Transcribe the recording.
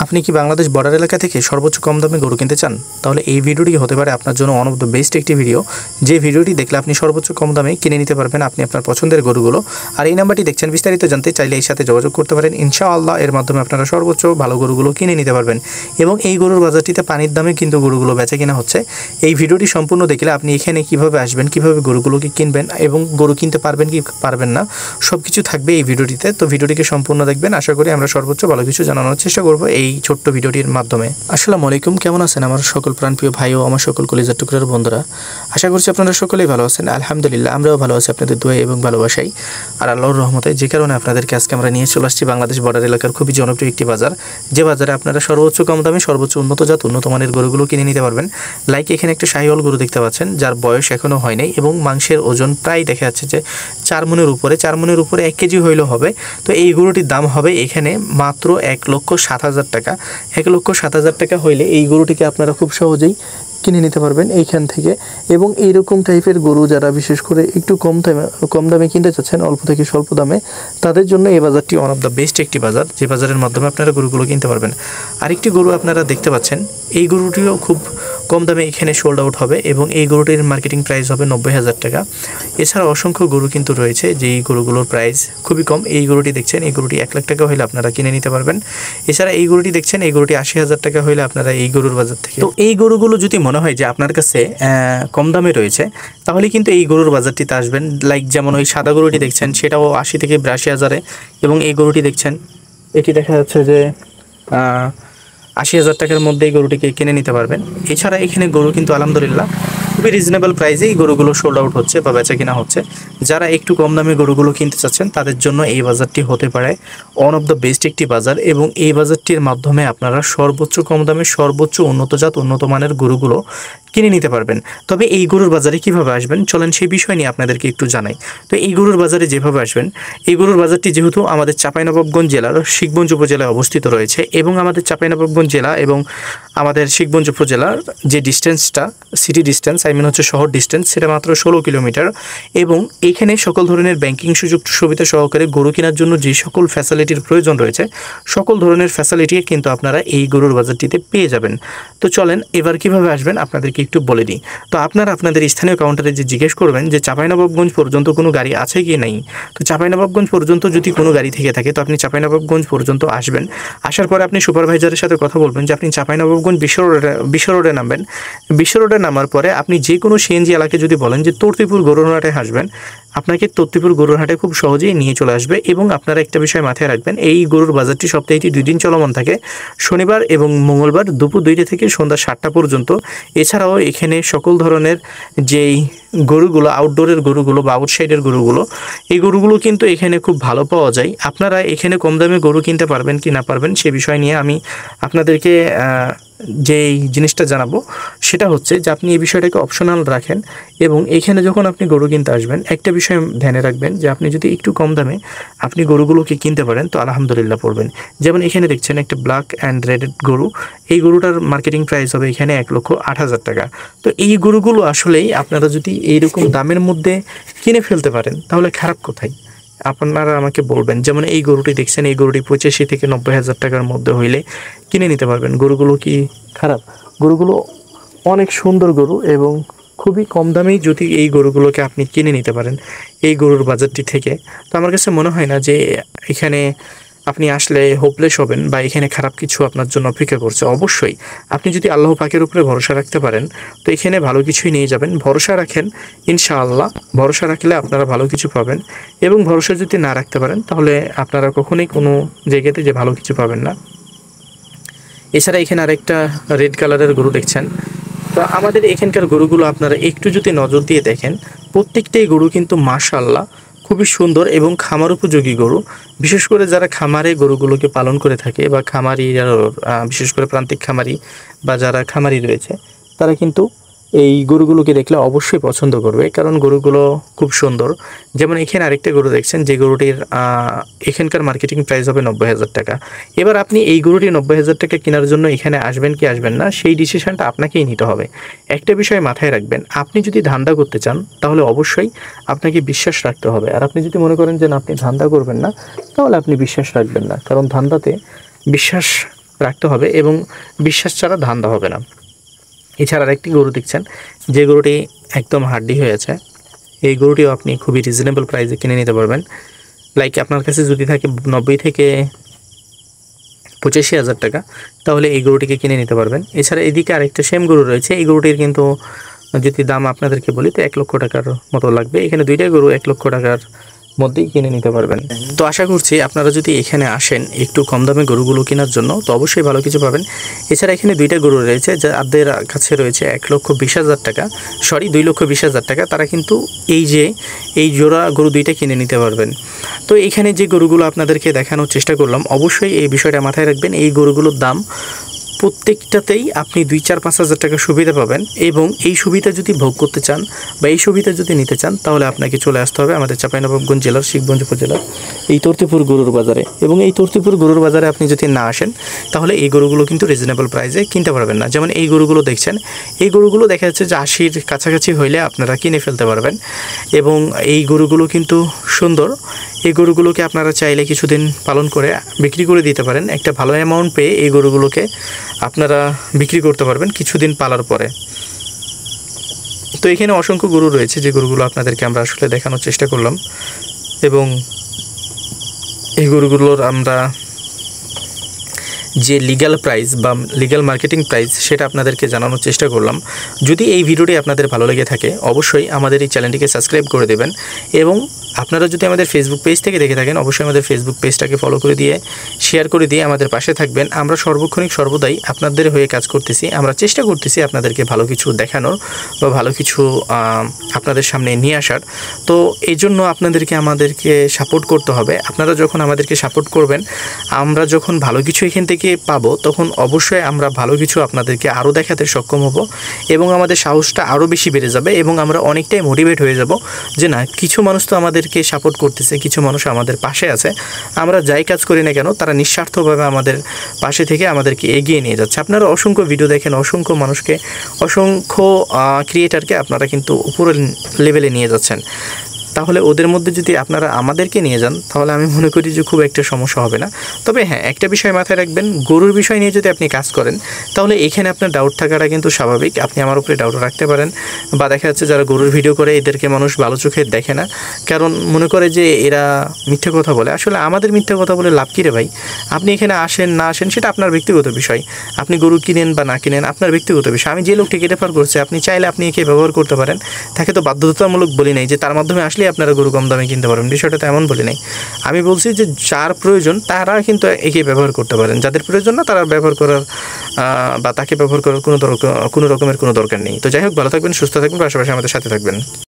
আপনি কি বাংলাদেশ বর্ডার এলাকা থেকে সর্বোচ্চ কম দামে গরু কিনতে চান? তাহলে এই ভিডিওটি হতে পারে আপনার জন্য ওয়ান অফ দ্য বেস্ট একটি ভিডিও, যে ভিডিওটি দেখলে আপনি সর্বোচ্চ কম দামে কিনে নিতে পারবেন আপনি আপনার পছন্দের গরুগুলো। আর এই নাম্বারটি দেখছেন, বিস্তারিত জানতে চাইলে এই সাথে যোগাযোগ করতে পারেন। ইনশাআল্লাহ এর মাধ্যমে আপনারা সর্বোচ্চ ভালো গরুগুলো কিনে নিতে পারবেন। এবং এই গরুর বাজারটিতে পানির দামে কিন্তু গরুগুলো বেচা কিনা হচ্ছে। এই ভিডিওটি সম্পূর্ণ দেখলে আপনি এখানে কিভাবে আসবেন, কিভাবে গরুগুলোকে কিনবেন এবং গরু কিনতে পারবেন কি পারবেন না সব কিছু থাকবে এই ভিডিওটিতে। তো ভিডিওটিকে সম্পূর্ণ দেখবেন, আশা করি আমরা সর্বোচ্চ ভালো কিছু জানানোর চেষ্টা করব এই ছোট্ট ভিডিওটির মাধ্যমে। আসসালামু আলাইকুম, কেমন আছেন আমার সকল প্রাণপ্রিয় ভাই ও আমার সকল কলিজার টুকরার বন্ধুরা? আশা করছি আপনারা সকলেই ভালো আছেন। আলহামদুলিল্লাহ আমরাও ভালো আছি আপনাদের দোয়া এবং ভালোবাসাই আর আল্লাহর রহমতে। যে কারণে আপনাদেরকে আজকে আমরা নিয়ে চলে আসছি বাংলাদেশ বর্ডার এলাকার খুবই জনপ্রিয় একটি বাজার, যে বাজারে আপনারা সর্বোচ্চ কম দামে সর্বোচ্চ উন্নত জাত উন্নত মানের গরুগুলো কিনে নিতে পারবেন। লাইক এখানে একটা শাহিওয়াল গরু দেখতে পাচ্ছেন, যার বয়স এখনও হয় নাই এবং মাংসের ওজন প্রায় দেখা যাচ্ছে যে 4 মণের উপরে 1 কেজি হইলেও হবে। তো এই গরুটির দাম হবে এখানে মাত্র 1,07,000 টাকা। 1,07,000 টাকা হইলে এই গরুটিকে আপনারা খুব সহজেই কিনে নিতে পারবেন এইখান থেকে। এবং এইরকম টাইপের গরু যারা বিশেষ করে একটু কম দামে কিনতে চাচ্ছেন, অল্প থেকে স্বল্প দামে, তাদের জন্য এই বাজারটি ওয়ান অফ দ্য বেস্ট একটি বাজার, যে বাজারের মাধ্যমে আপনারা গরুগুলো কিনতে পারবেন। আরেকটি গরু আপনারা দেখতে পাচ্ছেন, এই গরুটিও খুব কম দামে এখানে সোল্ড আউট হবে এবং এই গরুটির মার্কেটিং প্রাইস হবে 90,000 টাকা। এছাড়া অসংখ্য গরু কিন্তু রয়েছে যেই গরুগুলোর প্রাইস খুবই কম। এই গরুটি দেখছেন, এই গরুটি 1 লাখ টাকা হলে আপনারা কিনে নিতে পারবেন। এছাড়া এই গরুটি দেখছেন, এই গরুটি 80,000 টাকা হলে আপনারা এই গরুর বাজার থেকে। তো এই গরুগুলো যদি মনে হয় যে আপনার কাছে কম দামে রয়েছে, তাহলে কিন্তু এই গরুর বাজারটিতে আসবেন। লাইক যেমন ওই সাদা গরুটি দেখছেন, সেটাও 80 থেকে 82,000-এ, এবং এই গরুটি দেখছেন, এটি দেখা যাচ্ছে যে 80,000 টাকার মধ্যে এই গরুটিকে কিনে নিতে পারবেন। এছাড়া এখানে গরু কিন্তু আলহামদুলিল্লাহ খুবই রিজনেবল প্রাইসেই গরুগুলো সোল্ড আউট হচ্ছে বা বেচা কিনা হচ্ছে। যারা একটু কম দামে গরুগুলো কিনতে চাচ্ছেন তাদের জন্য এই বাজারটি হতে পারে ওয়ান অফ দ্য বেস্ট একটি বাজার, এবং এই বাজারটির মাধ্যমে আপনারা সর্বোচ্চ কম দামে সর্বোচ্চ উন্নত জাত উন্নত মানের গরুগুলো কিনে নিতে পারবেন। তবে এই গরুর বাজারে কিভাবে আসবেন চলেন সেই বিষয় নিয়ে আপনাদেরকে একটু জানাই। তো এই গরুর বাজারে যেভাবে আসবেন, এই গরুর বাজারটি যেহেতু আমাদের চাঁপাইনবাবগঞ্জ জেলার শিখগঞ্জ উপজেলায় অবস্থিত রয়েছে, এবং আমাদের চাঁপাইনবাবগঞ্জ জেলা এবং আমাদের শিখগঞ্জ উপজেলার যে ডিস্টেন্সটা, সিটি ডিস্টেন্স হচ্ছে শহর ডিস্টেন্স, সেটা মাত্র 16 কিলোমিটার। এবং এইখানে সকল ধরনের ব্যাংকিং সুযোগ সুবিধা সহকারে গরু কেনার জন্য যে সকল ফ্যাসিলিটির প্রয়োজন রয়েছে, সকল ধরনের ফ্যাসিলিটি কিন্তু আপনারা এই গরুর বাজারটিতে পেয়ে যাবেন। তো চলেন এবার কিভাবে আসবেন আপনাদেরকে একটু বলে দিই। তো আপনারা আপনাদের স্থানীয় কাউন্টারে যে জিজ্ঞেস করবেন যে চাঁপাইনবাবগঞ্জ পর্যন্ত কোনো গাড়ি আছে কি নাই। তো চাঁপাইনবাবগঞ্জ পর্যন্ত যদি কোনো গাড়ি থেকে থাকে তো আপনি চাঁপাইনবাবগঞ্জ পর্যন্ত আসবেন। আসার পরে আপনি সুপারভাইজারের সাথে কথা বলবেন যে আপনি চাঁপাইনবাবগঞ্জ বিশ্ব রোডে নামবেন। বিশ্ব রোডে নামার পরে আপনি যে কোনো সিএনজি এলাকায় যদি বলেন যে তর্তিপুর গরুরহাটে আসবেন, আপনাকে তর্তিপুর গরুরহাটে খুব সহজেই নিয়ে চলে আসবে। এবং আপনারা একটা বিষয় মাথায় রাখবেন, এই গরুর বাজারটি সপ্তাহে 2 দিন চলমান থাকে, শনিবার এবং মঙ্গলবার দুপুর 2টা থেকে সন্ধ্যা 7টা পর্যন্ত। এছাড়াও এখানে সকল ধরনের যেই গরুগুলো, আউটডোরের গরুগুলো বা আউটসাইডের গরুগুলো, এই গরুগুলো কিন্তু এখানে খুব ভালো পাওয়া যায়। আপনারা এখানে কম দামে গরু কিনতে পারবেন কি না পারবেন সে বিষয় নিয়ে আমি আপনাদেরকে যেই জিনিসটা জানাবো সেটা হচ্ছে যে আপনি এই বিষয়টাকে অপশনাল রাখেন। এবং এখানে যখন আপনি গরু কিনতে আসবেন একটা বিষয় ধ্যানে রাখবেন যে আপনি যদি একটু কম দামে আপনি গরুগুলোকে কিনতে পারেন তো আলহামদুলিল্লাহ পড়বেন। যেমন এখানে দেখছেন একটা ব্ল্যাক অ্যান্ড রেডেড গরু, এই গরুটার মার্কেটিং প্রাইস হবে এখানে 1,08,000 টাকা। তো এই গরুগুলো আসলেই আপনারা যদি এইরকম দামের মধ্যে কিনে ফেলতে পারেন তাহলে খারাপ কোথায় আপনারা আমাকে বলবেন। যেমন এই গরুটি দেখছেন, এই গরুটি 85 থেকে 90,000 টাকার মধ্যে হইলে কিনে নিতে পারবেন। গরুগুলো কি খারাপ? গরুগুলো অনেক সুন্দর গরু এবং খুবই কম দামেই যদি এই গরুগুলোকে আপনি কিনে নিতে পারেন এই গরুর বাজারটি থেকে, তো আমার কাছে মনে হয় না যে এখানে আপনি আসলে হোপলেস হবেন বা এখানে খারাপ কিছু আপনার জন্য অপেক্ষা করছে। অবশ্যই আপনি যদি আল্লাহ পাকের উপরে ভরসা রাখতে পারেন তো এখানে ভালো কিছুই নিয়ে যাবেন। ভরসা রাখেন, ইনশাআল্লাহ ভরসা রাখলে আপনারা ভালো কিছু পাবেন। এবং ভরসা যদি না রাখতে পারেন তাহলে আপনারা কখনোই কোনো জায়গাতে যে ভালো কিছু পাবেন না। এছাড়া এখানে আরেকটা রেড কালারের গরু দেখছেন। তো আমাদের এখানকার গরুগুলো আপনারা একটু যদি নজর দিয়ে দেখেন, প্রত্যেকটাই গরু কিন্তু মাশাআল্লাহ খুবই সুন্দর এবং খামার উপযোগী গরু। বিশেষ করে যারা খামারে গরুগুলোকে পালন করে থাকে বা খামারি যারা বিশেষ করে প্রান্তিক খামারি বা যারা খামারি রয়েছে, তারা কিন্তু এই গরুগুলোকে দেখলে অবশ্যই পছন্দ করবে, কারণ গরুগুলো খুব সুন্দর। যেমন এখানে আরেকটা গরু দেখছেন, যে গরুটির এখানকার মার্কেটিং প্রাইস হবে 90,000 টাকা। এবার আপনি এই গরুটি 90,000 টাকা কেনার জন্য এখানে আসবেন কি আসবেন না সেই ডিসিশনটা আপনাকেই নিতে হবে। একটা বিষয় মাথায় রাখবেন, আপনি যদি ধান্দা করতে চান তাহলে অবশ্যই আপনাকে বিশ্বাস রাখতে হবে। আর আপনি যদি মনে করেন যে না আপনি ধান্দা করবেন না, তাহলে আপনি বিশ্বাস রাখবেন না, কারণ ধান্দাতে বিশ্বাস রাখতে হবে এবং বিশ্বাস ছাড়া ধান্দা হবে না। এছাড়া আরেকটি গরু দেখছেন, যে গরুটি একদম হাড্ডি হয়েছে, এই গরুটিও আপনি খুবই রিজনেবল প্রাইসে কিনে নিতে পারবেন। লাইক আপনার কাছে যদি থাকে 90 থেকে 85,000 টাকা, তাহলে এই গরুটিকে কিনে নিতে পারবেন। এছাড়া এদিকে আরেকটা সেম গরু রয়েছে, এই গরুটির কিন্তু যদি দাম আপনাদেরকে বলি তো 1 লক্ষ টাকার মতো লাগবে। এখানে দুইটাই গরু 1 লক্ষ টাকার মধ্যেই কিনে নিতে পারবেন। তো আশা করছি আপনারা যদি এখানে আসেন একটু কম দামে গরুগুলো কেনার জন্য, তো অবশ্যই ভালো কিছু পাবেন। এছাড়া এখানে দুইটা গরু রয়েছে যাদের কাছে রয়েছে 1,20,000 টাকা, 2,20,000 টাকা, তারা কিন্তু এই জোড়া গরু দুইটা কিনে নিতে পারবেন। তো এখানে যে গরুগুলো আপনাদেরকে দেখানোর চেষ্টা করলাম, অবশ্যই এই বিষয়টা মাথায় রাখবেন, এই গরুগুলোর দাম প্রত্যেকটাতেই আপনি 2-4-5 হাজার টাকা সুবিধা পাবেন। এবং এই সুবিধা যদি ভোগ করতে চান বা এই সুবিধা যদি নিতে চান, তাহলে আপনাকে চলে আসতে হবে আমাদের চাঁপাইনবাবগঞ্জ জেলার শিবগঞ্জ উপজেলার এই তর্তিপুর গরুর বাজারে। এবং এই তর্তিপুর গরুর বাজারে আপনি যদি না আসেন, তাহলে এই গরুগুলো কিন্তু রিজনেবল প্রাইসে কিনতে পারবেন না। যেমন এই গরুগুলো দেখছেন, এই গরুগুলো দেখা যাচ্ছে যে 80-র কাছাকাছি হইলে আপনারা কিনে ফেলতে পারবেন। এবং এই গরুগুলো কিন্তু সুন্দর, এই গরুগুলোকে আপনারা চাইলে কিছুদিন পালন করে বিক্রি করে দিতে পারেন। একটা ভালো অ্যামাউন্ট পেয়ে এই গরুগুলোকে আপনারা বিক্রি করতে পারবেন কিছুদিন পালার পরে। তো এখানে অসংখ্য গরু রয়েছে, যে গরুগুলো আপনাদেরকে আমরা আসলে দেখানোর চেষ্টা করলাম। এবং এই গরুগুলোর আমরা যে লিগ্যাল প্রাইস বা লিগ্যাল মার্কেটিং প্রাইস সেটা আপনাদেরকে জানানোর চেষ্টা করলাম। যদি এই ভিডিওটি আপনাদের ভালো লেগে থাকে, অবশ্যই আমাদের এই চ্যানেলটিকে সাবস্ক্রাইব করে দেবেন। এবং আপনারা যদি আমাদের ফেসবুক পেজ থেকে দেখে থাকেন, অবশ্যই আমাদের ফেসবুক পেজটাকে ফলো করে দিয়ে শেয়ার করে দিয়ে আমাদের পাশে থাকবেন। আমরা সর্বক্ষণিক সর্বদাই আপনাদের হয়ে কাজ করতেছি, আমরা চেষ্টা করতেছি আপনাদেরকে ভালো কিছু দেখানোর বা ভালো কিছু আপনাদের সামনে নিয়ে আসার। তো এই জন্য আপনাদেরকে আমাদেরকে সাপোর্ট করতে হবে। আপনারা যখন আমাদেরকে সাপোর্ট করবেন, আমরা যখন ভালো কিছু এখান থেকে পাবো, তখন অবশ্যই আমরা ভালো কিছু আপনাদেরকে আরও দেখাতে সক্ষম হব এবং আমাদের সাহসটা আরও বেশি বেড়ে যাবে এবং আমরা অনেকটাই মোটিভেট হয়ে যাব যে না, কিছু মানুষ তো আমাদেরকে সাপোর্ট করতেছে, কিছু মানুষ আমাদের পাশে আছে। আমরা যাই কাজ করি না কেন, তারা নিঃস্বার্থভাবে আমাদের পাশে থেকে আমাদেরকে এগিয়ে নিয়ে যাচ্ছে। আপনারা অসংখ্য ভিডিও দেখেন, অসংখ্য মানুষকে, অসংখ্য ক্রিয়েটারকে আপনারা কিন্তু উপরের লেভেলে নিয়ে যাচ্ছেন। তাহলে ওদের মধ্যে যদি আপনারা আমাদেরকে নিয়ে যান, তাহলে আমি মনে করি যে খুব একটা সমস্যা হবে না। তবে হ্যাঁ, একটা বিষয় মাথায় রাখবেন, গরুর বিষয় নিয়ে যদি আপনি কাজ করেন, তাহলে এখানে আপনার ডাউট থাকাটা কিন্তু স্বাভাবিক। আপনি আমার উপরে ডাউট রাখতে পারেন। বা দেখা যাচ্ছে যারা গরুর ভিডিও করে, এদেরকে মানুষ ভালো চোখে দেখে না, কারণ মনে করে যে এরা মিথ্যে কথা বলে। আসলে আমাদের মিথ্যে কথা বলে লাভ কী রে ভাই? আপনি এখানে আসেন না আসেন সেটা আপনার ব্যক্তিগত বিষয়। আপনি গরু কিনেন বা না কিনেন আপনার ব্যক্তিগত বিষয়। আমি যে লোকটিকে রেফার করছি, আপনি চাইলে আপনি একে ব্যবহার করতে পারেন। তাকে তো বাধ্যতামূলক বলি নাই যে তার মাধ্যমে আসলে আপনারা গরু কম দামে কিনতে পারবেন, বিষয়টা তো এমন বলি নাই। আমি বলছি যে যার প্রয়োজন তারা কিন্তু একে ব্যবহার করতে পারেন, যাদের প্রয়োজন না তারা ব্যবহার করার বা তাকে ব্যবহার করার কোনো রকমের কোনো দরকার নেই। তো যাই হোক, ভালো থাকবেন, সুস্থ থাকবেন, পাশাপাশি আমাদের সাথে থাকবেন।